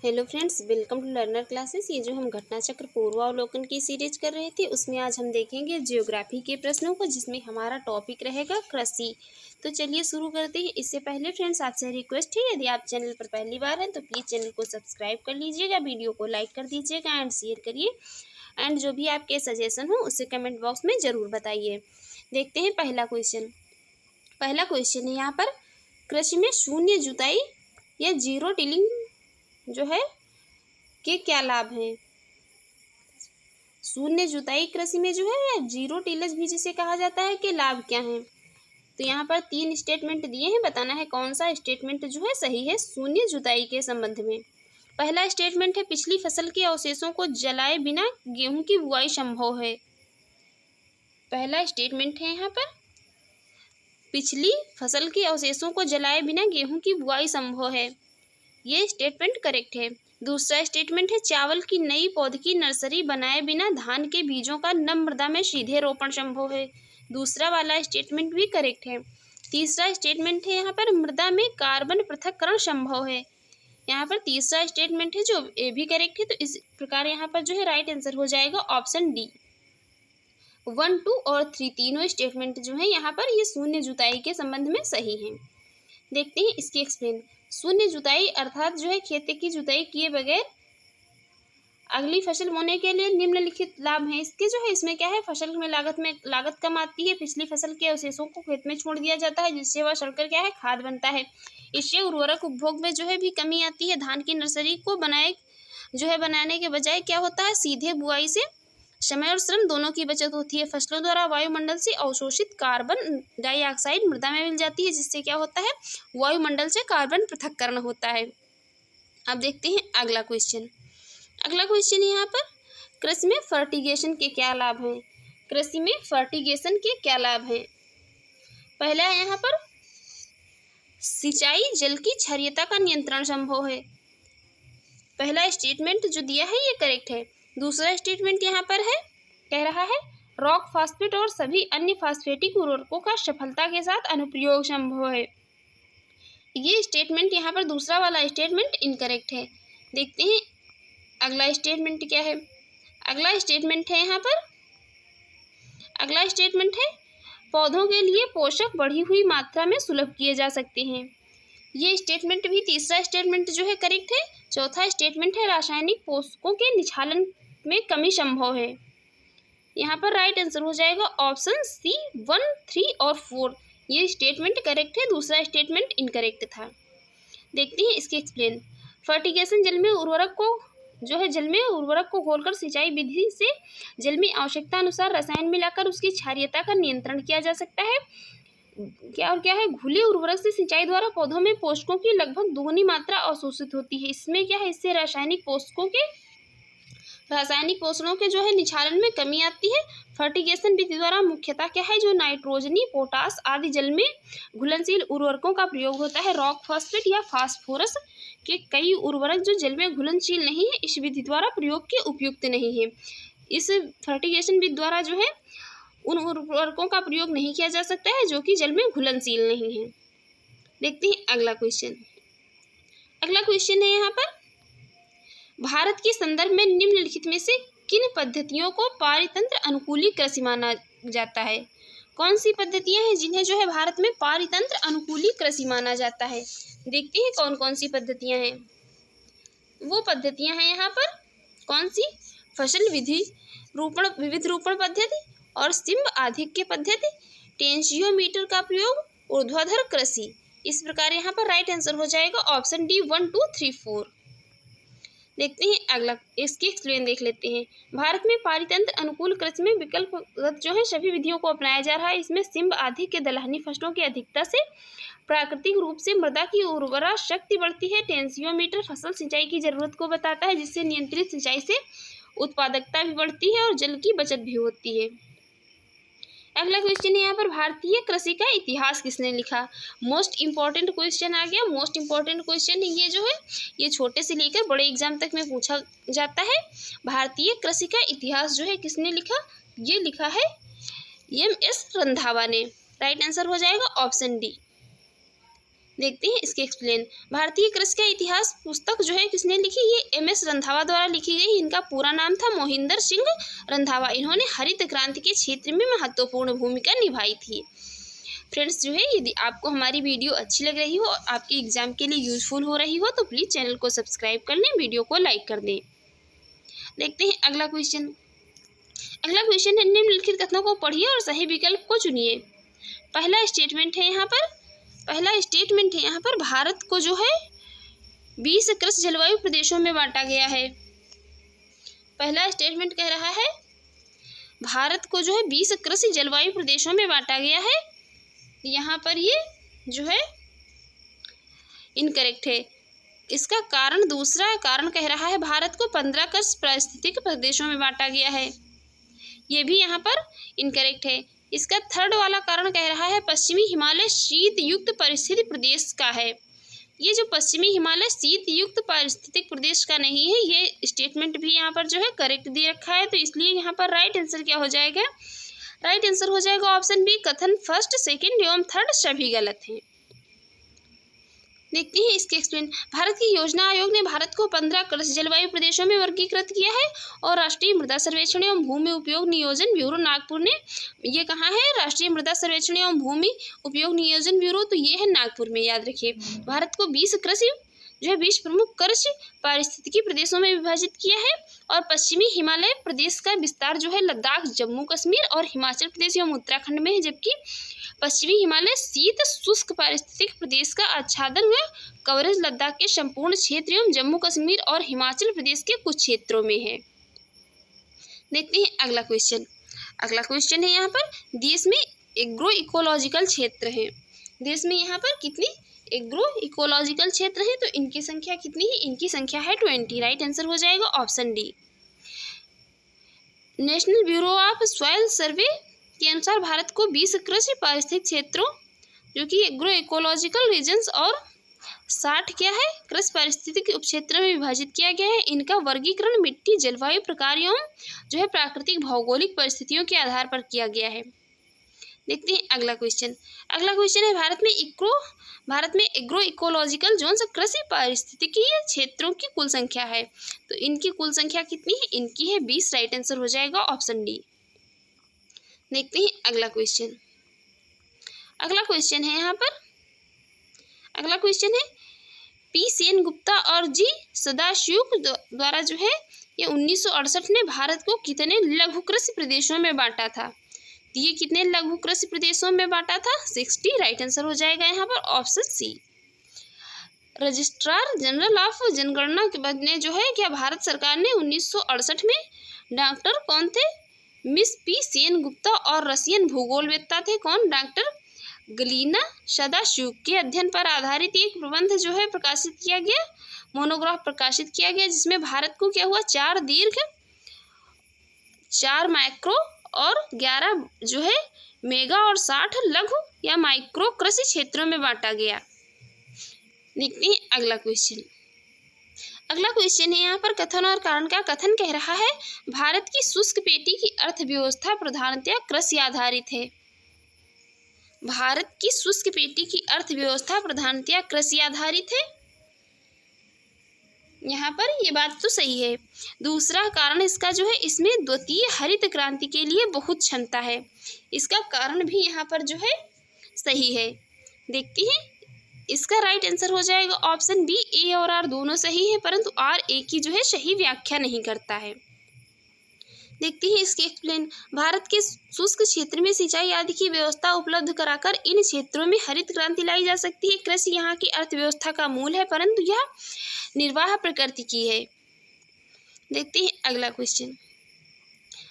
Hello friends, welcome to learner classes. ये जो हम घटना चक्र पूर्वावलोकन की सीरीज कर रहे थे उसमें आज हम देखेंगे ज्योग्राफी के प्रश्नों को, जिसमें हमारा टॉपिक रहेगा कृषि। तो चलिए शुरू करते हैं। इससे पहले फ्रेंड्स आपसे रिक्वेस्ट है, यदि आप चैनल पर पहली बार हैं तो प्लीज़ चैनल को सब्सक्राइब कर लीजिएगा, वीडियो को लाइक कर दीजिएगा एंड शेयर करिए। एंड जो भी आपके सजेशन हो उसे कमेंट बॉक्स में ज़रूर बताइए। देखते हैं पहला क्वेश्चन है यहाँ पर, कृषि में शून्य जुताई या जीरो टिलिंग जो है के क्या लाभ हैं। शून्य जुताई कृषि में जो है या जीरो टिलेज भी जिसे कहा जाता है, के लाभ क्या हैं। तो यहाँ पर 3 स्टेटमेंट दिए हैं, बताना है कौन सा स्टेटमेंट जो है सही है शून्य जुताई के संबंध में। पहला स्टेटमेंट है, पिछली फसल के अवशेषों को जलाए बिना गेहूं की बुआई संभव है। पहला स्टेटमेंट है यहाँ पर, पिछली फसल के अवशेषों को जलाए बिना गेहूं की बुआई संभव है, ये स्टेटमेंट करेक्ट है। दूसरा स्टेटमेंट है, चावल की नई पौध की नर्सरी बनाए बिना धान के बीजों का नम मृदा में सीधे रोपण संभव है, दूसरा वाला स्टेटमेंट भी करेक्ट है। तीसरा स्टेटमेंट है यहाँ पर, मृदा में कार्बन पृथक्करण संभव है। यहाँ पर तीसरा स्टेटमेंट है जो ये भी करेक्ट है। तो इस प्रकार यहाँ पर जो है राइट आंसर हो जाएगा ऑप्शन डी। 1, 2 और 3 तीनों स्टेटमेंट जो है यहाँ पर ये शून्य जुताई के संबंध में सही हैं। देखते हैं इसकी एक्सप्लेन। शून्य जुताई अर्थात जो है खेत की जुताई किए बगैर अगली फसल बोने के लिए निम्नलिखित लाभ हैं इसके। जो है इसमें क्या है, फसल में लागत कम आती है, पिछली फसल के अवशेषों को खेत में छोड़ दिया जाता है जिससे वह सड़कर क्या है खाद बनता है। इससे उर्वरक उपभोग में जो है भी कमी आती है। धान की नर्सरी को बनाने के बजाय क्या होता है, सीधे बुआई से समय और श्रम दोनों की बचत होती है। फसलों द्वारा वायुमंडल से अवशोषित कार्बन डाइऑक्साइड मृदा में मिल जाती है जिससे क्या होता है, वायुमंडल से कार्बन पृथक्करण होता है। अब देखते हैं अगला क्वेश्चन है यहाँ पर, कृषि में फर्टिगेशन के क्या लाभ हैं। कृषि में फर्टिगेशन के क्या लाभ हैं। पहला है यहाँ पर, सिंचाई जल की क्षारीयता का नियंत्रण संभव है। पहला स्टेटमेंट जो दिया है ये करेक्ट है। दूसरा स्टेटमेंट यहाँ पर है, कह रहा है रॉक फास्फेट और सभी अन्य फास्फेटिक उर्वरकों का सफलता के साथ अनुप्रयोग संभव है। ये स्टेटमेंट यहाँ पर दूसरा वाला स्टेटमेंट इनकरेक्ट है। देखते हैं अगला स्टेटमेंट क्या है। अगला स्टेटमेंट है यहाँ पर, अगला स्टेटमेंट है, पौधों के लिए पोषक बढ़ी हुई मात्रा में सुलभ किए जा सकते हैं। ये स्टेटमेंट भी तीसरा स्टेटमेंट जो है करेक्ट है। चौथा स्टेटमेंट है, रासायनिक पोषकों के निक्षालन में कमी संभव है। यहाँ पर राइट आंसर हो जाएगा ऑप्शन सी 1, 3 और 4। ये स्टेटमेंट करेक्ट है, दूसरा स्टेटमेंट इनकरेक्ट था। देखते हैं इसके एक्सप्लेन। फर्टिगेशन जल में उर्वरक को घोलकर सिंचाई विधि से जल में आवश्यकता अनुसार रसायन मिलाकर उसकी क्षारीयता का नियंत्रण किया जा सकता है। क्या है, घुले उर्वरक से सिंचाई द्वारा पौधों में पोषकों की लगभग दोगुनी मात्रा अवशोषित होती है। इसमें क्या है, इससे रासायनिक पोषणों के जो है निक्षालन में कमी आती है। फर्टिगेशन विधि द्वारा मुख्यतः क्या है, जो नाइट्रोजनी, पोटास आदि जल में घुलनशील उर्वरकों का प्रयोग होता है। रॉक फास्फेट या फास्फोरस के कई उर्वरक जो जल में घुलनशील नहीं है, इस विधि द्वारा प्रयोग के उपयुक्त नहीं है। इस फर्टिगेशन विधि द्वारा जो है उन उर्वरकों का प्रयोग नहीं किया जा सकता है जो कि जल में घुलनशील नहीं है। देखते हैं अगला क्वेश्चन है यहाँ पर, भारत के संदर्भ में निम्नलिखित में से किन पद्धतियों को पारितंत्र अनुकूली कृषि माना जाता है। कौन सी पद्धतियां हैं जिन्हें जो है भारत में पारितंत्र अनुकूली कृषि माना जाता है। देखते हैं कौन कौन सी पद्धतियां हैं। वो पद्धतियां हैं यहाँ पर कौन सी, फसल विविध रोपण पद्धति और सिंब आधिक्य पद्धति, टेंशियोमीटर का प्रयोग, ऊर्ध्वाधर कृषि। इस प्रकार यहाँ पर राइट आंसर हो जाएगा ऑप्शन डी 1, 2, 3, 4। देखते हैं अगला, इसकी एक्सप्लेन देख लेते हैं। भारत में पारितंत्र अनुकूल कृषि में विकल्पगत जो है सभी विधियों को अपनाया जा रहा है। इसमें सिंब आधिक्य दलहनी फसलों की अधिकता से प्राकृतिक रूप से मृदा की उर्वरा शक्ति बढ़ती है। टेंशियोमीटर फसल सिंचाई की जरूरत को बताता है जिससे नियंत्रित सिंचाई से उत्पादकता भी बढ़ती है और जल की बचत भी होती है। अगला क्वेश्चन है यहाँ पर, भारतीय कृषि का इतिहास किसने लिखा। मोस्ट इंपॉर्टेंट क्वेश्चन आ गया। मोस्ट इंपॉर्टेंट क्वेश्चन ये जो है ये छोटे से लेकर बड़े एग्जाम तक में पूछा जाता है। भारतीय कृषि का इतिहास जो है किसने लिखा, ये लिखा है MS रंधावा ने। राइट आंसर हो जाएगा ऑप्शन डी। देखते हैं इसके एक्सप्लेन। भारतीय कृषि का इतिहास पुस्तक जो है किसने लिखी? ये MS रंधावा द्वारा लिखी गई। इनका पूरा नाम था मोहिंदर सिंह रंधावा। इन्होंने हरित क्रांति के क्षेत्र में महत्वपूर्ण भूमिका निभाई थी। फ्रेंड्स जो है, यदि आपको हमारी वीडियो अच्छी लग रही हो और आपके एग्जाम के लिए यूजफुल हो रही हो तो प्लीज़ चैनल को सब्सक्राइब कर लें, वीडियो को लाइक कर दें। देखते हैं अगला क्वेश्चन। अगला क्वेश्चन है, निम्नलिखित कथनों को पढ़िए और सही विकल्प को चुनिए। पहला स्टेटमेंट है यहाँ पर भारत को जो है 20 कृषि जलवायु प्रदेशों में बांटा गया है। पहला स्टेटमेंट कह रहा है भारत को जो है 20 कृषि जलवायु प्रदेशों में बांटा गया है। यहाँ पर ये जो है इनकरेक्ट है। इसका कारण, दूसरा कारण कह रहा है भारत को 15 कृषि पारिस्थितिक प्रदेशों में बांटा गया है। ये भी यहाँ पर इनकरेक्ट है। इसका थर्ड वाला कारण कह रहा है पश्चिमी हिमालय शीत युक्त परिस्थिति प्रदेश का है। ये जो पश्चिमी हिमालय शीत युक्त पारिस्थितिक प्रदेश का नहीं है, ये स्टेटमेंट भी यहाँ पर जो है करेक्ट दे रखा है। तो इसलिए यहाँ पर राइट आंसर क्या हो जाएगा? राइट आंसर हो जाएगा ऑप्शन बी। कथन फर्स्ट, सेकंड एवं थर्ड सभी गलत हैं। देखते हैं इसके एक्सप्लेन। भारत की योजना आयोग ने भारत को 15 कृषि जलवायु प्रदेशों में वर्गीकृत किया है और राष्ट्रीय मृदा सर्वेक्षण एवं भूमि उपयोग नियोजन ब्यूरो नागपुर ने, ये कहाँ है? राष्ट्रीय मृदा सर्वेक्षण एवं भूमि उपयोग नियोजन ब्यूरो, तो ये है नागपुर में, याद रखिए। भारत को 20 कृषि जो है 20 प्रमुख कृषि पारिस्थितिकी प्रदेशों में विभाजित किया है और पश्चिमी हिमालय प्रदेश का विस्तार जो है लद्दाख, जम्मू कश्मीर और हिमाचल प्रदेश एवं उत्तराखंड में है, जबकि पश्चिमी हिमालय शीत शुष्क पारिस्थितिक प्रदेश का आच्छादन व कवरेज लद्दाख के संपूर्ण क्षेत्र एवं जम्मू कश्मीर और हिमाचल प्रदेश के कुछ क्षेत्रों में है। देखते हैं अगला क्वेश्चन। अगला क्वेश्चन है यहाँ पर, देश में एग्रो इकोलॉजिकल क्षेत्र है। देश में यहाँ पर कितनी एग्रो इकोलॉजिकल क्षेत्र है? तो इनकी संख्या कितनी है? इनकी संख्या है 20। राइट आंसर हो जाएगा option D. National bureau of soil survey के अनुसार भारत को 20 कृषि पारिस्थितिक क्षेत्रों जो कि एग्रो इकोलॉजिकल रीजन्स और 60 क्या है कृषि पारिस्थितिक उपक्षेत्र में विभाजित किया गया है। इनका वर्गीकरण मिट्टी, जलवायु प्रकार एवं जो है प्राकृतिक भौगोलिक परिस्थितियों के आधार पर किया गया है। देखते हैं अगला क्वेश्चन। अगला क्वेश्चन है, भारत में एग्रो इकोलॉजिकल जोन से कृषि पारिस्थितिकीय क्षेत्रों की कुल संख्या है। तो इनकी कुल संख्या कितनी है? इनकी है 20। राइट आंसर हो जाएगा ऑप्शन डी। देखते हैं अगला क्वेश्चन। अगला क्वेश्चन है यहाँ पर, अगला क्वेश्चन है पी सेन गुप्ता और जी सदाशिव द्वारा जो है ये 1968 में भारत को कितने लघु कृषि प्रदेशों में बांटा था? तो ये कितने लघु कृषि प्रदेशों में बांटा था? 60। राइट आंसर हो जाएगा यहाँ पर option C. Registrar general of जनगणना के बाद ने जो है क्या भारत सरकार ने 1968 में डॉक्टर कौन थे? मिस पी सेन गुप्ता और रशियन भूगोलवेत्ता थे कौन? डॉक्टर गलीना सदाशिव के अध्ययन पर आधारित एक प्रबंध जो है प्रकाशित किया गया, मोनोग्राफ प्रकाशित किया गया, जिसमें भारत को क्या हुआ 4 दीर्घ, 4 माइक्रो और 11 जो है मेगा और 60 लघु या माइक्रो कृषि क्षेत्रों में बांटा गया। देखते हैं अगला क्वेश्चन। अगला क्वेश्चन है यहाँ पर कथन और कारण का। कथन कह रहा है भारत की शुष्क पेटी की अर्थव्यवस्था प्रधानतया कृषि आधारित है। भारत की शुष्क पेटी की अर्थव्यवस्था प्रधानतया कृषि आधारित है। यहाँ पर ये बात तो सही है। दूसरा कारण इसका जो है इसमें द्वितीय हरित क्रांति के लिए बहुत क्षमता है। इसका कारण भी यहाँ पर जो है सही है। देखते हैं इसका राइट आंसर हो जाएगा ऑप्शन बी। ए और आर दोनों सही है, परंतु आर ए की जो है सही व्याख्या नहीं करता है। देखते हैं इसके एक्सप्लेन। भारत के शुष्क क्षेत्र में सिंचाई आदि की व्यवस्था उपलब्ध कराकर इन क्षेत्रों में हरित क्रांति लाई जा सकती है। कृषि यहाँ की अर्थव्यवस्था का मूल है, परंतु यह निर्वाह प्रकृति की है। देखते हैं अगला क्वेश्चन।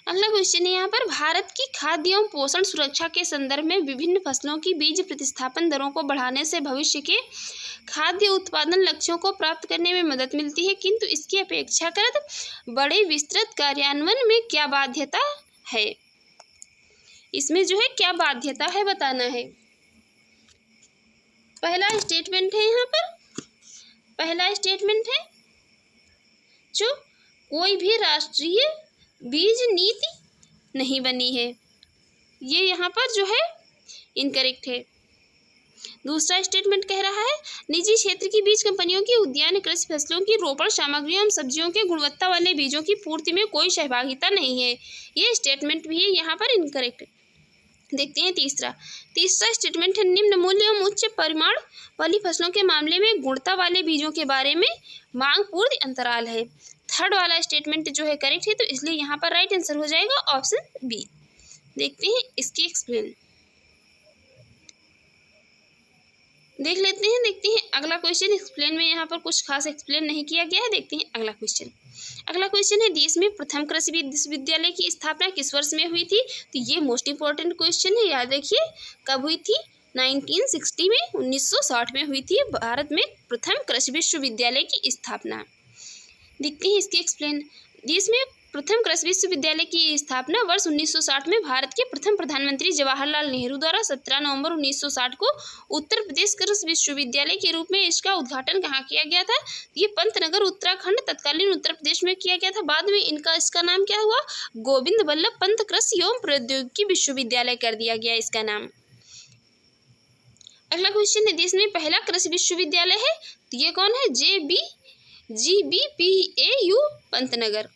अगला क्वेश्चन है यहाँ पर भारत की खाद्य एवं पोषण सुरक्षा के संदर्भ में विभिन्न फसलों की बीज प्रतिस्थापन दरों को बढ़ाने से भविष्य के खाद्य उत्पादन लक्ष्यों को प्राप्त करने में मदद मिलती है, किंतु इसकी अपेक्षाकृत बड़े विस्तृत कार्यान्वयन में क्या बाध्यता है? इसमें जो है क्या बाध्यता है बताना है। पहला स्टेटमेंट है यहाँ पर, पहला स्टेटमेंट है जो कोई भी राष्ट्रीय बीज नीति नहीं बनी है, ये यहाँ पर जो है इनकरेक्ट है। दूसरा स्टेटमेंट कह रहा है निजी क्षेत्र की बीज कंपनियों की उद्यान कृषि फसलों की रोपण सामग्रियों एवं सब्जियों के गुणवत्ता वाले बीजों की पूर्ति में कोई सहभागिता नहीं है। ये स्टेटमेंट भी है यहाँ पर इनकरेक्ट। देखते हैं तीसरा स्टेटमेंट है निम्न मूल्य एवं उच्च परिमाण वाली फसलों के मामले में गुणवत्ता वाले बीजों के बारे में मांग पूर्ति अंतराल है। थर्ड वाला स्टेटमेंट जो है करेक्ट है, तो इसलिए यहाँ पर राइट आंसर हो जाएगा ऑप्शन बी। देखते हैं इसकी एक्सप्लेन, देख लेते हैं अगला क्वेश्चन। एक्सप्लेन में यहाँ पर कुछ खास एक्सप्लेन नहीं किया गया है। देखते हैं अगला क्वेश्चन है देश में प्रथम कृषि विश्वविद्यालय की स्थापना किस वर्ष में हुई थी? तो ये मोस्ट इंपॉर्टेंट क्वेश्चन है, याद रखिए। कब हुई थी? 1960 में, 1960 में हुई थी भारत में प्रथम कृषि विश्वविद्यालय की स्थापना। देखते हैं इसके एक्सप्लेन। देश में प्रथम कृषि विश्वविद्यालय की स्थापना वर्ष 1960 में भारत के प्रथम प्रधानमंत्री जवाहरलाल नेहरू द्वारा 17 नवंबर 1960 को उत्तर प्रदेश कृषि विश्वविद्यालय के रूप में इसका उद्घाटन कहाँ किया गया था? ये पंतनगर उत्तराखंड तत्कालीन उत्तर प्रदेश में किया गया था। बाद में इसका नाम क्या हुआ? गोविंद वल्लभ पंत कृषि एवं प्रौद्योगिकी विश्वविद्यालय कर दिया गया इसका नाम। अगला क्वेश्चन है देश में पहला कृषि विश्वविद्यालय है, तो ये कौन है? GBPAU पंतनगर।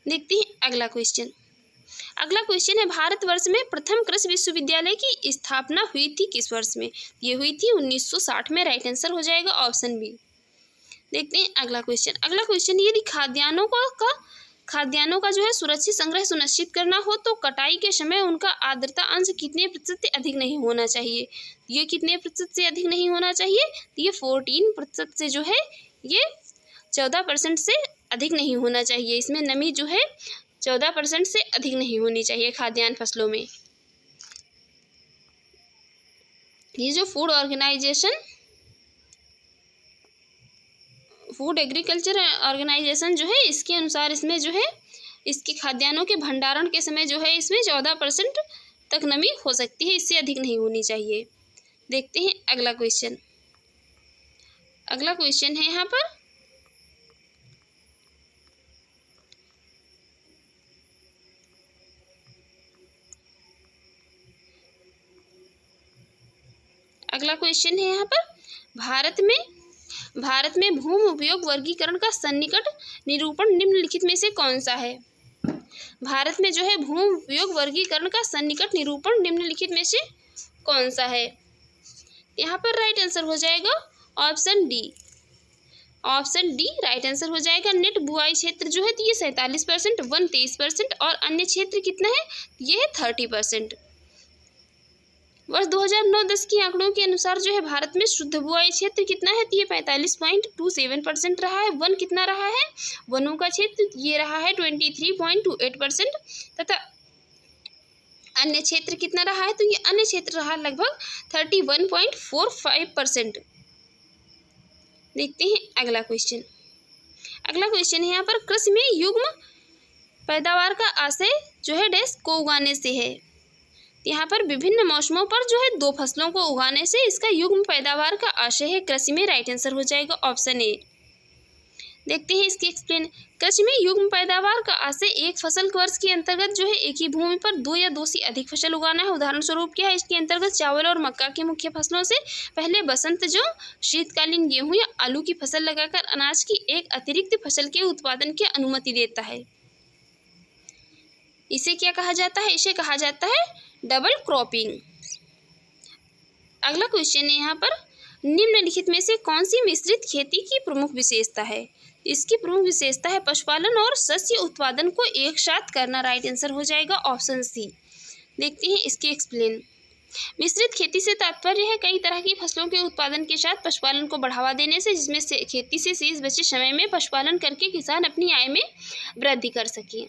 देखते हैं अगला क्वेश्चन है भारतवर्ष में प्रथम कृषि विश्वविद्यालय की स्थापना हुई थी किस वर्ष में? ये हुई थी 1960 में। राइट आंसर हो जाएगा ऑप्शन बी। देखते हैं अगला क्वेश्चन यदि खाद्यान्नों का जो है सुरक्षित संग्रह सुनिश्चित करना हो तो कटाई के समय उनका आर्द्रता अंश कितने प्रतिशत से अधिक नहीं होना चाहिए? ये कितने प्रतिशत से अधिक नहीं होना चाहिए? ये 14% से जो है ये 14% से अधिक नहीं होना चाहिए। इसमें नमी जो है 14% से अधिक नहीं होनी चाहिए खाद्यान्न फसलों में। ये जो फूड एग्रीकल्चर ऑर्गेनाइजेशन जो है इसके अनुसार इसमें जो है इसके खाद्यान्नों के भंडारण के समय जो है इसमें 14% तक नमी हो सकती है, इससे अधिक नहीं होनी चाहिए। देखते हैं अगला क्वेश्चन है यहाँ पर अगला क्वेश्चन है यहाँ पर भारत में भूमि उपयोग वर्गीकरण का सन्निकट निरूपण निम्नलिखित में से कौन सा है? भारत में जो है भूमि उपयोग वर्गीकरण का सन्निकट निरूपण निम्नलिखित में से कौन सा है? यहाँ पर राइट आंसर हो जाएगा ऑप्शन डी राइट आंसर हो जाएगा। नेट बुआई क्षेत्र जो है तो ये 47%, वन 23% और अन्य क्षेत्र कितना है? ये है 30%। वर्ष 2009-10 के आंकड़ों के अनुसार जो है भारत में शुद्ध बुआई क्षेत्र कितना है? तो ये 45.27% रहा है। वन कितना रहा है? वनों का क्षेत्र ये रहा है 23.28% तथा अन्य क्षेत्र कितना रहा है? तो ये अन्य क्षेत्र रहा लगभग 31.45%। देखते हैं अगला क्वेश्चन है यहाँ पर कृषि में युग्म पैदावार का आशय जो है डैश को उगाने से है। यहाँ पर विभिन्न मौसमों पर जो है 2 फसलों को उगाने से इसका युग्म पैदावार का आशय है कृषि में। राइट आंसर हो जाएगा ऑप्शन ए। देखते हैं इसकी एक्सप्लेन। कृषि में युग्म पैदावार का आशय एक फसल वर्ष के अंतर्गत जो है एक ही भूमि पर 2 या 2 से अधिक फसल उगाना है। उदाहरण स्वरूप क्या है? इसके अंतर्गत चावल और मक्का के मुख्य फसलों से पहले बसंत जो शीतकालीन गेहूं या आलू की फसल लगाकर अनाज की एक अतिरिक्त फसल के उत्पादन की अनुमति देता है। इसे क्या कहा जाता है? इसे कहा जाता है डबल क्रॉपिंग। अगला क्वेश्चन है यहाँ पर निम्नलिखित में से कौन सी मिश्रित खेती की प्रमुख विशेषता है? इसकी प्रमुख विशेषता है पशुपालन और शस्य उत्पादन को एक साथ करना। राइट आंसर हो जाएगा ऑप्शन सी। देखते हैं इसके एक्सप्लेन। मिश्रित खेती से तात्पर्य है कई तरह की फसलों के उत्पादन के साथ पशुपालन को बढ़ावा देने से, जिसमें से खेती से शेष बचे समय में पशुपालन करके किसान अपनी आय में वृद्धि कर सकें।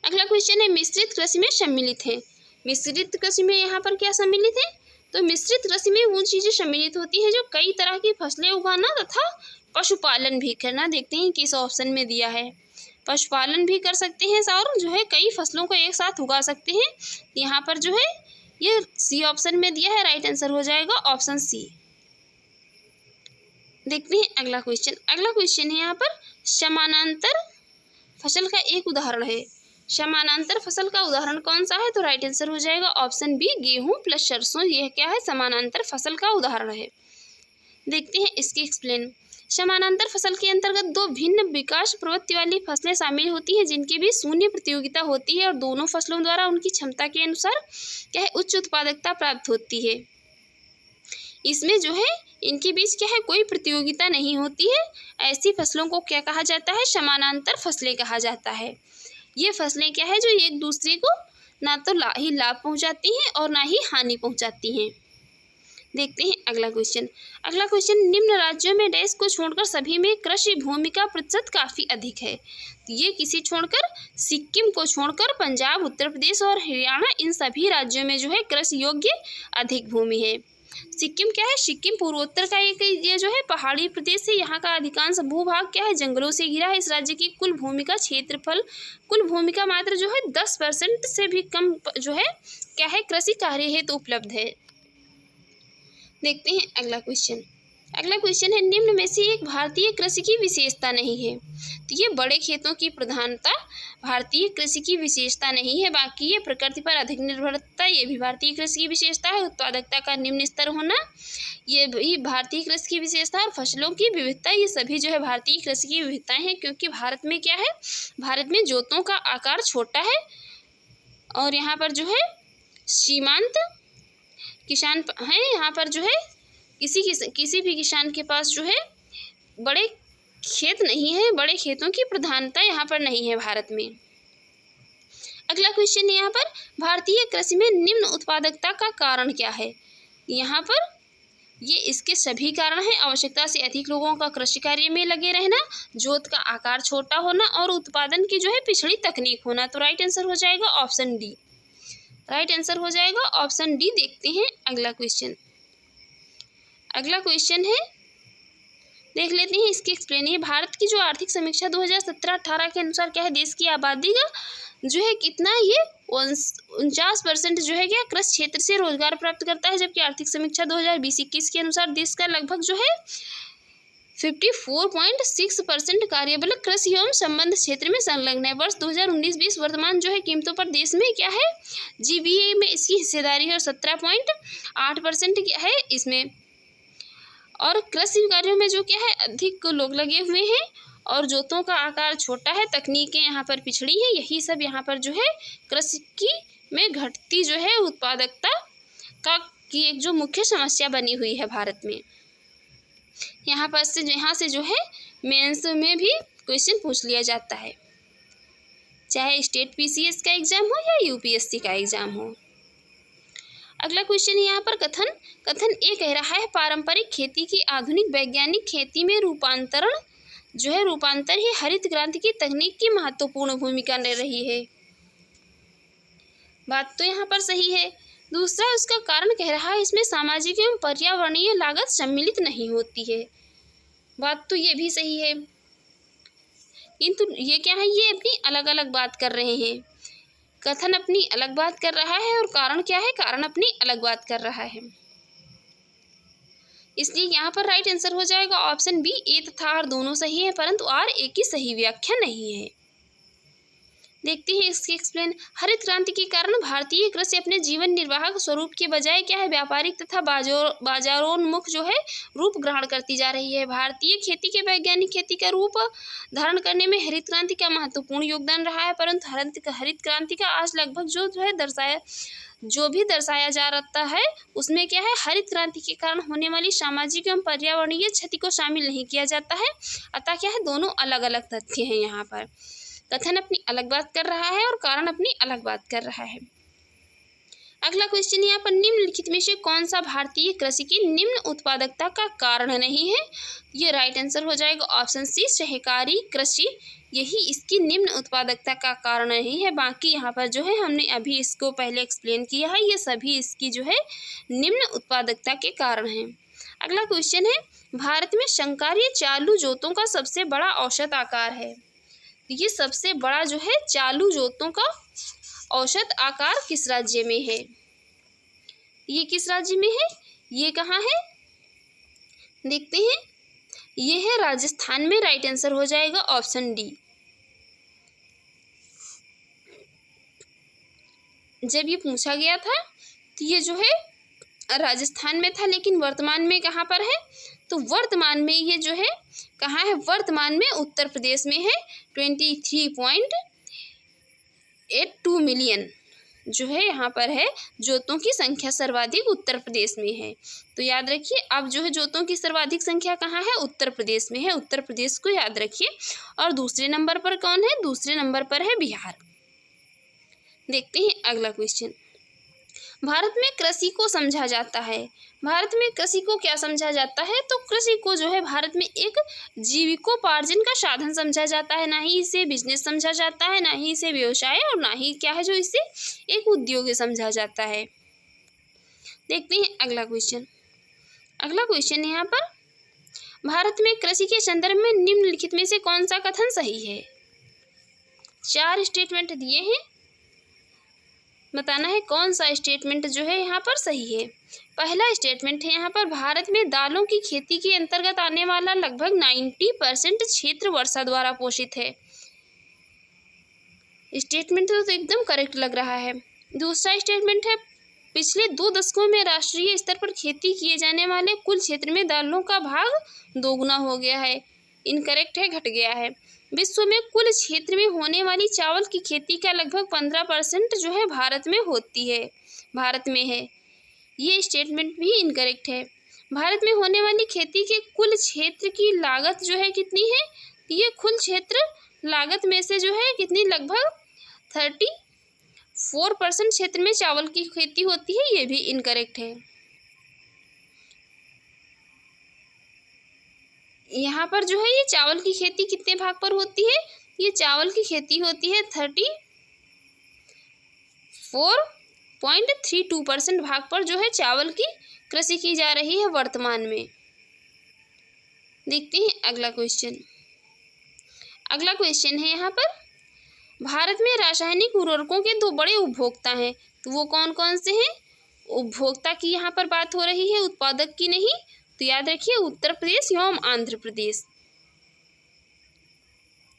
अगला क्वेश्चन है मिश्रित कृषि में सम्मिलित है। मिश्रित कृषि में यहाँ पर क्या सम्मिलित है? तो मिश्रित कृषि में वो चीजें सम्मिलित होती हैं जो कई तरह की फसलें उगाना तथा पशुपालन भी करना। देखते हैं किस ऑप्शन में दिया है। पशुपालन भी कर सकते हैं और जो है कई फसलों को एक साथ उगा सकते हैं। यहाँ पर जो है ये सी ऑप्शन में दिया है। राइट आंसर हो जाएगा ऑप्शन सी। देखते हैं अगला क्वेश्चन है यहाँ पर समानांतर फसल का एक उदाहरण है। समानांतर फसल का उदाहरण कौन सा है? तो राइट आंसर हो जाएगा ऑप्शन बी, गेहूं प्लस सरसों। यह क्या है? समानांतर फसल का उदाहरण है। देखते हैं इसकी एक्सप्लेन। समानांतर फसल के अंतर्गत दो भिन्न विकास प्रवृत्ति वाली फसलें शामिल होती हैं जिनके बीच शून्य प्रतियोगिता होती है और दोनों फसलों द्वारा उनकी क्षमता के अनुसार क्या है? उच्च उत्पादकता प्राप्त होती है। इसमें जो है इनके बीच क्या है? कोई प्रतियोगिता नहीं होती है। ऐसी फसलों को क्या कहा जाता है? समानांतर फसलें कहा जाता है। ये फसलें क्या है? जो एक दूसरे को ना तो ही लाभ पहुंचाती हैं और ना ही हानि पहुंचाती हैं। देखते हैं अगला क्वेश्चन। अगला क्वेश्चन, निम्न राज्यों में डैश को छोड़कर सभी में कृषि भूमि का प्रतिशत काफ़ी अधिक है। ये किसी छोड़कर, सिक्किम को छोड़कर पंजाब, उत्तर प्रदेश और हरियाणा, इन सभी राज्यों में जो है कृषि योग्य अधिक भूमि है। सिक्किम क्या है? सिक्किम पूर्वोत्तर का एक ये जो है पहाड़ी प्रदेश है। यहाँ का अधिकांश भूभाग क्या है? जंगलों से घिरा है। इस राज्य की कुल भूमि का क्षेत्रफल, कुल भूमि का मात्र जो है 10% से भी कम जो है क्या है? कृषि कार्य हेतु उपलब्ध है। देखते हैं अगला क्वेश्चन। अगला क्वेश्चन है, निम्न में से एक भारतीय कृषि की विशेषता नहीं है। तो ये बड़े खेतों की प्रधानता भारतीय कृषि की विशेषता नहीं है। बाकी ये प्रकृति पर अधिक निर्भरता, ये भी भारतीय कृषि की विशेषता है। उत्पादकता का निम्न स्तर होना, ये भी भारतीय कृषि की विशेषता है। और फसलों की विविधता, ये सभी जो है भारतीय कृषि की विविधताएं हैं। क्योंकि भारत में क्या है? भारत में जोतों का आकार छोटा है और यहाँ पर जो है सीमांत किसान हैं। यहाँ पर जो है किसी भी किसान के पास जो है बड़े खेत नहीं है। बड़े खेतों की प्रधानता यहाँ पर नहीं है भारत में। अगला क्वेश्चन है यहाँ पर, भारतीय कृषि में निम्न उत्पादकता का कारण क्या है? यहाँ पर ये इसके सभी कारण हैं। आवश्यकता से अधिक लोगों का कृषि कार्य में लगे रहना, जोत का आकार छोटा होना और उत्पादन की जो है पिछड़ी तकनीक होना। तो राइट आंसर हो जाएगा ऑप्शन डी। राइट आंसर हो जाएगा ऑप्शन डी। देखते हैं अगला क्वेश्चन। अगला क्वेश्चन है, देख लेते हैं इसकी एक्सप्लेन। है भारत की जो आर्थिक समीक्षा 2017-18 के अनुसार क्या है? देश की आबादी का जो है कितना? ये 49% जो है क्या कृषि क्षेत्र से रोजगार प्राप्त करता है। जबकि आर्थिक समीक्षा 2020-21 के अनुसार देश का लगभग जो है 54.6% कार्यबल कृषि एवं संबंध क्षेत्र में संलग्न है। वर्ष 2019-20 वर्तमान जो है कीमतों पर देश में क्या है? जीबीए में इसकी हिस्सेदारी है और 17.8% क्या है इसमें। और कृषि कार्यों में जो क्या है अधिक लोग लगे हुए हैं और जोतों का आकार छोटा है, तकनीकें यहाँ पर पिछड़ी हैं। यही सब यहाँ पर जो है कृषि की में घटती जो है उत्पादकता की एक जो मुख्य समस्या बनी हुई है भारत में। यहाँ से जो है मेंस में भी क्वेश्चन पूछ लिया जाता है, चाहे स्टेट पीसीएस का एग्जाम हो या यूपीएससी का एग्जाम हो। अगला क्वेश्चन है यहाँ पर, कथन ए कह रहा है पारंपरिक खेती की आधुनिक वैज्ञानिक खेती में रूपांतर ही हरित क्रांति की तकनीक की महत्वपूर्ण भूमिका ले रही है। बात तो यहाँ पर सही है। दूसरा उसका कारण कह रहा है इसमें सामाजिक एवं पर्यावरणीय लागत सम्मिलित नहीं होती है। बात तो ये भी सही है, किंतु ये क्या है? ये अपनी अलग अलग बात कर रहे हैं। कथन अपनी अलग बात कर रहा है और कारण क्या है? कारण अपनी अलग बात कर रहा है। इसलिए यहाँ पर राइट आंसर हो जाएगा ऑप्शन बी। ए तथा आर दोनों सही है, परंतु आर ए की सही व्याख्या नहीं है। देखते हैं इसकी एक्सप्लेन। हरित क्रांति के कारण भारतीय कृषि अपने जीवन निर्वाह स्वरूप के बजाय क्या है? व्यापारिक तथा बाजारोन्मुख जो है रूप ग्रहण करती जा रही है। भारतीय खेती के वैज्ञानिक खेती का रूप धारण करने में हरित क्रांति का महत्वपूर्ण योगदान रहा है। परंतु हरित क्रांति का आज लगभग जो भी दर्शाया जा रहा है उसमें क्या है? हरित क्रांति के कारण होने वाली सामाजिक एवं पर्यावरणीय क्षति को शामिल नहीं किया जाता है। अतः क्या है? दोनों अलग अलग तथ्य हैं। यहाँ पर कथन अपनी अलग बात कर रहा है और कारण अपनी अलग बात कर रहा है। अगला क्वेश्चन यहाँ पर, निम्नलिखित में से कौन सा भारतीय कृषि की निम्न उत्पादकता का कारण नहीं है? ये राइट आंसर हो जाएगा ऑप्शन सी, सहकारी कृषि। यही इसकी निम्न उत्पादकता का कारण नहीं है। बाकी यहाँ पर जो है हमने अभी इसको पहले एक्सप्लेन किया है, ये सभी इसकी जो है निम्न उत्पादकता के कारण हैं। अगला क्वेश्चन है, भारत में संकरीय चालू जोतों का सबसे बड़ा औसत आकार है। ये सबसे बड़ा जो है चालू जोतों का औसत आकार किस राज्य में है? ये किस राज्य में है? ये कहाँ है? देखते हैं, ये है राजस्थान में। राइट आंसर हो जाएगा ऑप्शन डी। जब ये पूछा गया था तो ये जो है राजस्थान में था, लेकिन वर्तमान में कहाँ पर है? तो वर्तमान में ये जो है कहाँ है? वर्तमान में उत्तर प्रदेश में है। 23.82 मिलियन जो है यहाँ पर है जोतों की संख्या सर्वाधिक उत्तर प्रदेश में है। तो याद रखिए, अब जो है जोतों की सर्वाधिक संख्या कहाँ है? उत्तर प्रदेश में है। उत्तर प्रदेश को याद रखिए। और दूसरे नंबर पर कौन है? दूसरे नंबर पर है बिहार। देखते हैं अगला क्वेश्चन। भारत में कृषि को समझा जाता है। भारत में कृषि को क्या समझा जाता है? तो कृषि को जो है भारत में एक जीविकोपार्जन का साधन समझा जाता है। ना ही इसे बिजनेस समझा जाता है, ना ही इसे व्यवसाय, और ना ही क्या है जो इसे एक उद्योग समझा जाता है। देखते हैं अगला क्वेश्चन। अगला क्वेश्चन यहाँ पर, भारत में कृषि के संदर्भ में निम्नलिखित में से कौन सा कथन सही है? 4 स्टेटमेंट दिए हैं, बताना है कौन सा स्टेटमेंट जो है यहाँ पर सही है। पहला स्टेटमेंट है यहाँ पर, भारत में दालों की खेती के अंतर्गत आने वाला लगभग 90% क्षेत्र वर्षा द्वारा पोषित है। स्टेटमेंट तो एकदम करेक्ट लग रहा है। दूसरा स्टेटमेंट है, पिछले 2 दशकों में राष्ट्रीय स्तर पर खेती किए जाने वाले कुल क्षेत्र में दालों का भाग दोगुना हो गया है। इनकरेक्ट है, घट गया है। विश्व में कुल क्षेत्र में होने वाली चावल की खेती का लगभग 15% जो है भारत में होती है, भारत में है। ये स्टेटमेंट भी इनकरेक्ट है। भारत में होने वाली खेती के कुल क्षेत्र की लागत जो है कितनी है? ये कुल क्षेत्र लागत में से जो है कितनी, लगभग 34% क्षेत्र में चावल की खेती होती है। ये भी इनकरेक्ट है। यहाँ पर जो है ये चावल की खेती कितने भाग पर होती है? ये चावल की खेती होती है 34.32% भाग पर जो है चावल की कृषि की जा रही है वर्तमान में। देखते हैं अगला क्वेश्चन। अगला क्वेश्चन है यहाँ पर, भारत में रासायनिक उर्वरकों के 2 बड़े उपभोक्ता हैं, तो वो कौन कौन से हैं? उपभोक्ता की यहाँ पर बात हो रही है, उत्पादक की नहीं। तो याद रखिए, उत्तर प्रदेश एवं आंध्र प्रदेश।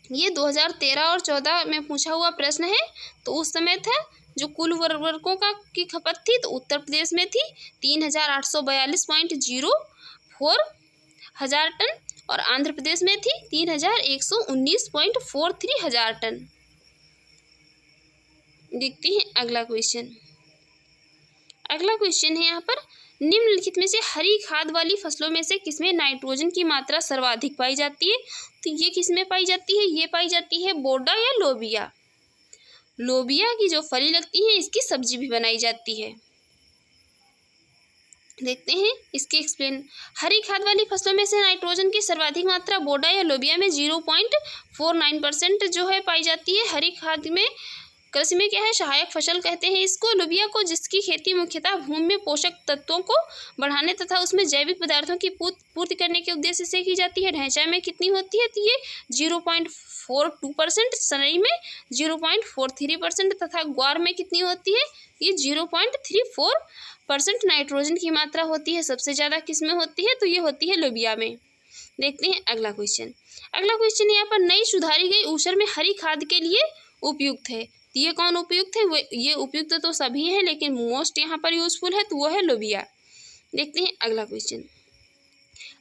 ये 2013 और 14 में पूछा हुआ प्रश्न है। तो उस समय था जो कुल उर्वरकों की खपत थी, तो उत्तर प्रदेश में थी 3842.04 हजार टन, और आंध्र प्रदेश में थी 3119.43 हजार टन। देखते हैं अगला क्वेश्चन। अगला क्वेश्चन है यहाँ पर, निम्नलिखित में से हरी खाद वाली फसलों में से किसमें नाइट्रोजन की मात्रा सर्वाधिक पाई जाती है? तो ये किसमें पाई जाती है? ये पाई जाती है बोडा या लोबिया। लोबिया की जो फली लगती है इसकी सब्जी भी बनाई जाती है। देखते हैं इसके एक्सप्लेन। हरी खाद वाली फसलों में से नाइट्रोजन की सर्वाधिक मात्रा बोडा या लोबिया में 0.49% जो है पाई जाती है। हरी खाद में कृषि में क्या है, सहायक फसल कहते हैं इसको। लोबिया को, जिसकी खेती मुख्यतः भूमि में पोषक तत्वों को बढ़ाने तथा उसमें जैविक पदार्थों की पूर्ति करने के उद्देश्य से की जाती है। ढैंचा में कितनी होती है? तो ये 0.42%, सनई में 0.43% तथा ग्वार में कितनी होती है? ये 0.34% नाइट्रोजन की मात्रा होती है। सबसे ज़्यादा किस में होती है? तो ये होती है लोबिया में। देखते हैं अगला क्वेश्चन। अगला क्वेश्चन यहाँ पर, नई सुधारी गई ऊसर में हरी खाद के लिए उपयुक्त है। तो ये कौन उपयुक्त है? ये उपयुक्त तो सभी हैं, लेकिन मोस्ट यहाँ पर यूजफुल है तो वो है लोबिया। देखते हैं अगला क्वेश्चन।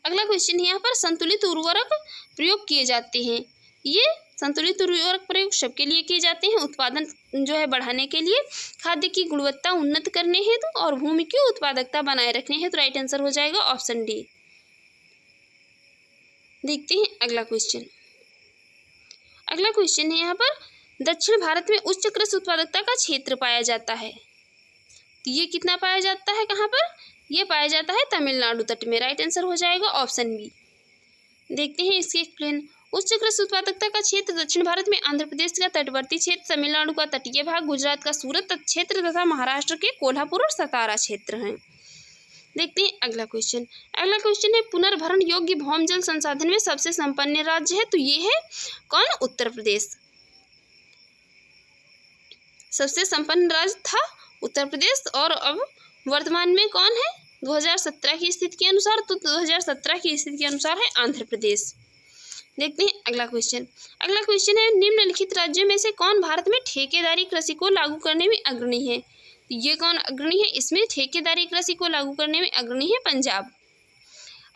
अगला क्वेश्चन यहाँ पर, संतुलित उर्वरक प्रयोग किए जाते हैं। ये संतुलित उर्वरक प्रयोग सबके लिए किए जाते हैं, उत्पादन जो है बढ़ाने के लिए, खाद्य की गुणवत्ता उन्नत करने हेतु और भूमि की उत्पादकता बनाए रखने हेतु। राइट आंसर हो जाएगा ऑप्शन डी। देखते हैं अगला क्वेश्चन। अगला क्वेश्चन है यहाँ पर, दक्षिण भारत में उच्च कृषि उत्पादकता का क्षेत्र पाया जाता है। तो ये कितना पाया जाता है? कहाँ पर? ये पाया जाता है तमिलनाडु तट में। राइट आंसर हो जाएगा ऑप्शन बी। देखते हैं इसके एक्सप्लेन। उच्च कृषि उत्पादकता का क्षेत्र दक्षिण भारत में आंध्र प्रदेश का तटवर्ती क्षेत्र, तमिलनाडु का तटीय भाग, गुजरात का सूरत क्षेत्र तथा महाराष्ट्र के कोल्हापुर और सतारा क्षेत्र हैं। देखते हैं अगला क्वेश्चन। अगला क्वेश्चन है, पुनर्भरण योग्य भौम जल संसाधन में सबसे संपन्न राज्य है। तो ये है कौन? उत्तर प्रदेश। सबसे संपन्न राज्य था उत्तर प्रदेश, और अब वर्तमान में कौन है? 2017 की स्थिति के अनुसार, तो 2017 की स्थिति के अनुसार है आंध्र प्रदेश। देखते हैं अगला क्वेश्चन। अगला क्वेश्चन है, निम्नलिखित राज्यों में से कौन भारत में ठेकेदारी कृषि को लागू करने में अग्रणी है? ये कौन अग्रणी है? इसमें ठेकेदारी कृषि को लागू करने में अग्रणी है पंजाब।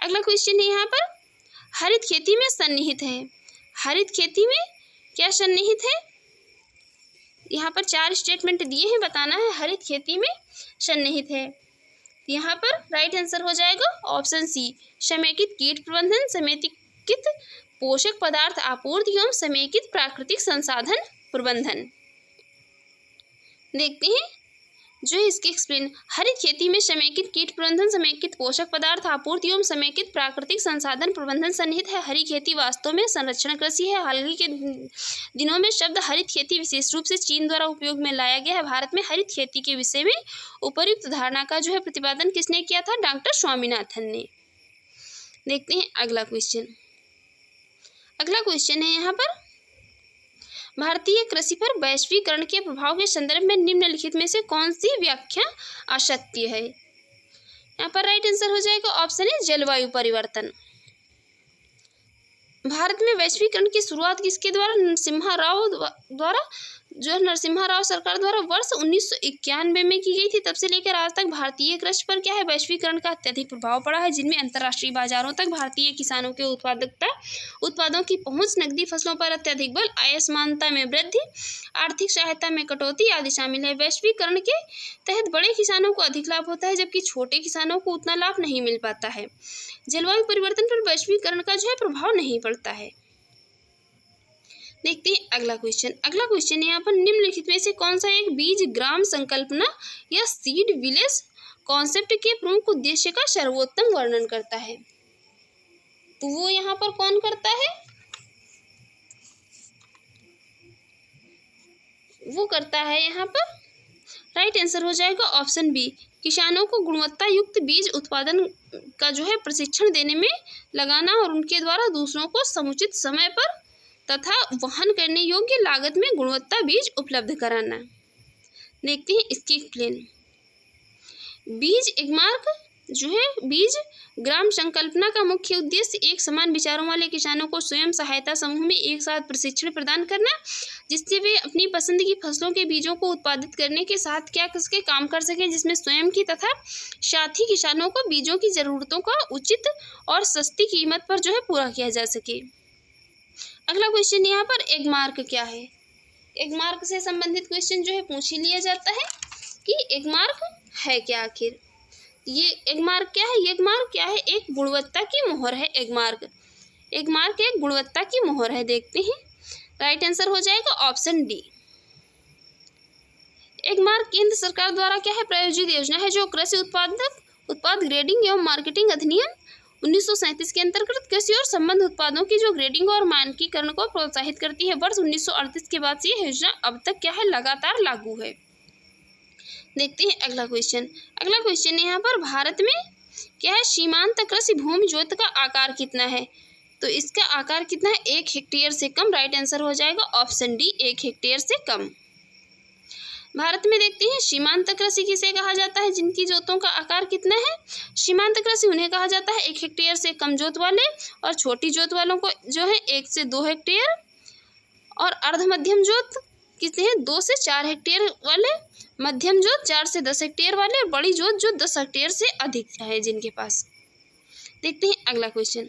अगला क्वेश्चन है यहाँ पर, हरित खेती में सन्निहित है। हरित खेती में क्या सन्निहित है? यहाँ पर 4 स्टेटमेंट दिए हैं, बताना है हरित खेती में सन्निहित है। यहाँ पर राइट आंसर हो जाएगा ऑप्शन सी, समेकित कीट प्रबंधन, समेकित पोषक पदार्थ आपूर्ति एवं समेकित प्राकृतिक संसाधन प्रबंधन। देखते हैं जो है इसके एक्सप्लेन। हरित खेती में समेकित कीट प्रबंधन, समेकित पोषक पदार्थ आपूर्ति एवं समेकित प्राकृतिक संसाधन प्रबंधन सन्निहित है। हरी खेती वास्तव में संरक्षण कृषि है। हाल ही के दिनों में शब्द हरित खेती विशेष रूप से चीन द्वारा उपयोग में लाया गया है। भारत में हरित खेती के विषय में उपर्युक्त धारणा का जो है प्रतिपादन किसने किया था? डॉक्टर स्वामीनाथन ने। देखते हैं अगला क्वेश्चन। अगला क्वेश्चन है यहाँ पर, भारतीय कृषि पर वैश्वीकरण के प्रभाव के संदर्भ में निम्नलिखित में से कौन सी व्याख्या असत्य है? यहाँ पर राइट आंसर हो जाएगा ऑप्शन है जलवायु परिवर्तन। भारत में वैश्वीकरण की शुरुआत किसके द्वारा? नरसिम्हा राव द्वारा, जो है नरसिम्हा राव सरकार द्वारा वर्ष 1991 में की गई थी। तब से लेकर आज तक भारतीय कृषि पर क्या है? वैश्वीकरण का अत्यधिक प्रभाव पड़ा है, जिनमें अंतर्राष्ट्रीय बाजारों तक भारतीय किसानों के उत्पादों की पहुंच, नकदी फसलों पर अत्यधिक बल, आय समानता में वृद्धि, आर्थिक सहायता में कटौती आदि शामिल है। वैश्वीकरण के तहत बड़े किसानों को अधिक लाभ होता है, जबकि छोटे किसानों को उतना लाभ नहीं मिल पाता है। जलवायु परिवर्तन पर वैश्वीकरण का जो है प्रभाव नहीं पड़ता है। देखते हैं अगला क्वेश्चन। अगला क्वेश्चन है यहाँ पर, निम्नलिखित में से कौन सा एक बीज ग्राम संकल्पना या सीड विलेज कॉन्सेप्ट के प्रमुख उद्देश्य का सर्वोत्तम वर्णन करता है? तो वो यहाँ पर कौन करता है? वो करता है यहाँ पर, राइट आंसर हो जाएगा ऑप्शन बी, किसानों को गुणवत्ता युक्त बीज उत्पादन का जो है प्रशिक्षण देने में लगाना और उनके द्वारा दूसरों को समुचित समय पर तथा वहन करने योग्य लागत में गुणवत्ता बीज उपलब्ध कराना। देखते हैं इसकी एक्सप्लेन। बीज एगमार्क जो है बीज ग्राम संकल्पना का मुख्य उद्देश्य एक समान विचारों वाले किसानों को स्वयं सहायता समूह में एक साथ प्रशिक्षण प्रदान करना, जिससे वे अपनी पसंद की फसलों के बीजों को उत्पादित करने के साथ क्या किसके काम कर सकें, जिसमें स्वयं की तथा साथी किसानों को बीजों की ज़रूरतों का उचित और सस्ती कीमत पर जो है पूरा किया जा सके। अगला क्वेश्चन यहाँ पर, एगमार्क क्या है? एगमार्क से संबंधित क्वेश्चन जो है पूछ ही लिया जाता है कि एगमार्क है क्या आखिर। ये एगमार्क क्या है? एगमार्क क्या है? एक गुणवत्ता की मोहर है एगमार्क। एगमार्क एक गुणवत्ता की मोहर है। देखते हैं राइट आंसर हो जाएगा ऑप्शन डी। एगमार्क केंद्र सरकार द्वारा क्या है? प्रायोजित योजना है, जो कृषि उत्पाद ग्रेडिंग एवं मार्केटिंग अधिनियम 1937 के अंतर्गत कृषि और संबंध उत्पादों की जो ग्रेडिंग और मानकीकरण को प्रोत्साहित करती है। वर्ष 1938 के बाद से यह योजना अब तक क्या है? लगातार लागू है। देखते हैं अगला क्वेश्चन। अगला क्वेश्चन यहाँ पर, भारत में क्या है? सीमांत कृषि भूमि जोत का आकार कितना है? तो इसका आकार कितना है? 1 हेक्टेयर से कम। राइट आंसर हो जाएगा ऑप्शन डी, 1 हेक्टेयर से कम। भारत में देखते हैं सीमांत कृषि किसे कहा जाता है, जिनकी जोतों का आकार कितना है? सीमांत कृषि उन्हें कहा जाता है 1 हेक्टेयर से कम जोत वाले, और छोटी जोत वालों को जो है 1 से 2 हेक्टेयर, और अर्ध मध्यम जोत कितने हैं? 2 से 4 हेक्टेयर वाले, मध्यम जोत 4 से 10 हेक्टेयर वाले, और बड़ी जोत जो 10 हेक्टेयर से अधिक है जिनके पास। देखते हैं अगला क्वेश्चन।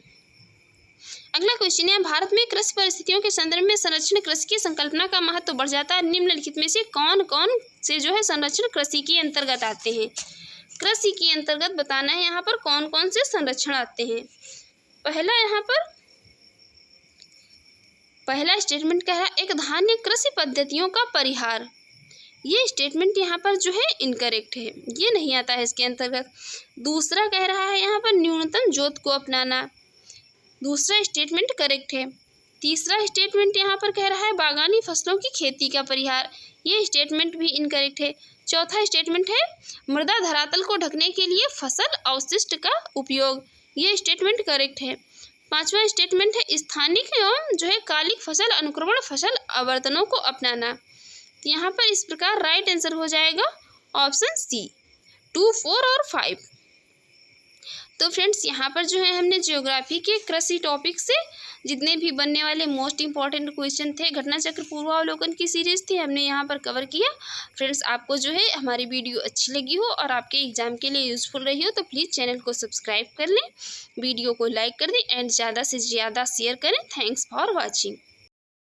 अगला क्वेश्चन है, भारत में कृषि परिस्थितियों के संदर्भ में संरक्षण कृषि की संकल्पना का महत्व बढ़ जाता है। निम्नलिखित में से कौन कौन से जो है संरक्षण कृषि के अंतर्गत आते हैं? कृषि के अंतर्गत बताना है यहाँ पर कौन कौन से संरक्षण आते हैं। पहला स्टेटमेंट कह रहा है एक धान्य कृषि पद्धतियों का परिहार। ये स्टेटमेंट यहाँ पर जो है इनकरेक्ट है, ये नहीं आता है इसके अंतर्गत। दूसरा कह रहा है यहाँ पर न्यूनतम जोत को अपनाना, दूसरा स्टेटमेंट करेक्ट है। तीसरा स्टेटमेंट यहाँ पर कह रहा है बागानी फसलों की खेती का परिहार, ये स्टेटमेंट भी इनकरेक्ट है। चौथा स्टेटमेंट है मृदा धरातल को ढकने के लिए फसल अवशिष्ट का उपयोग, ये स्टेटमेंट करेक्ट है। पांचवा स्टेटमेंट है स्थानिक एवं जो है कालिक फसल अनुक्रमण फसल आवर्तनों को अपनाना। तो यहाँ पर इस प्रकार राइट आंसर हो जाएगा ऑप्शन सी 2, 4 और 5। तो फ्रेंड्स यहाँ पर जो है हमने ज्योग्राफी के कृषि टॉपिक से जितने भी बनने वाले मोस्ट इंपॉर्टेंट क्वेश्चन थे, घटना चक्र पूर्वावलोकन की सीरीज थी, हमने यहाँ पर कवर किया। फ्रेंड्स आपको जो है हमारी वीडियो अच्छी लगी हो और आपके एग्जाम के लिए यूज़फुल रही हो तो प्लीज़ चैनल को सब्सक्राइब कर लें, वीडियो को लाइक कर दें एंड ज़्यादा से ज़्यादा शेयर करें। Thanks for watching.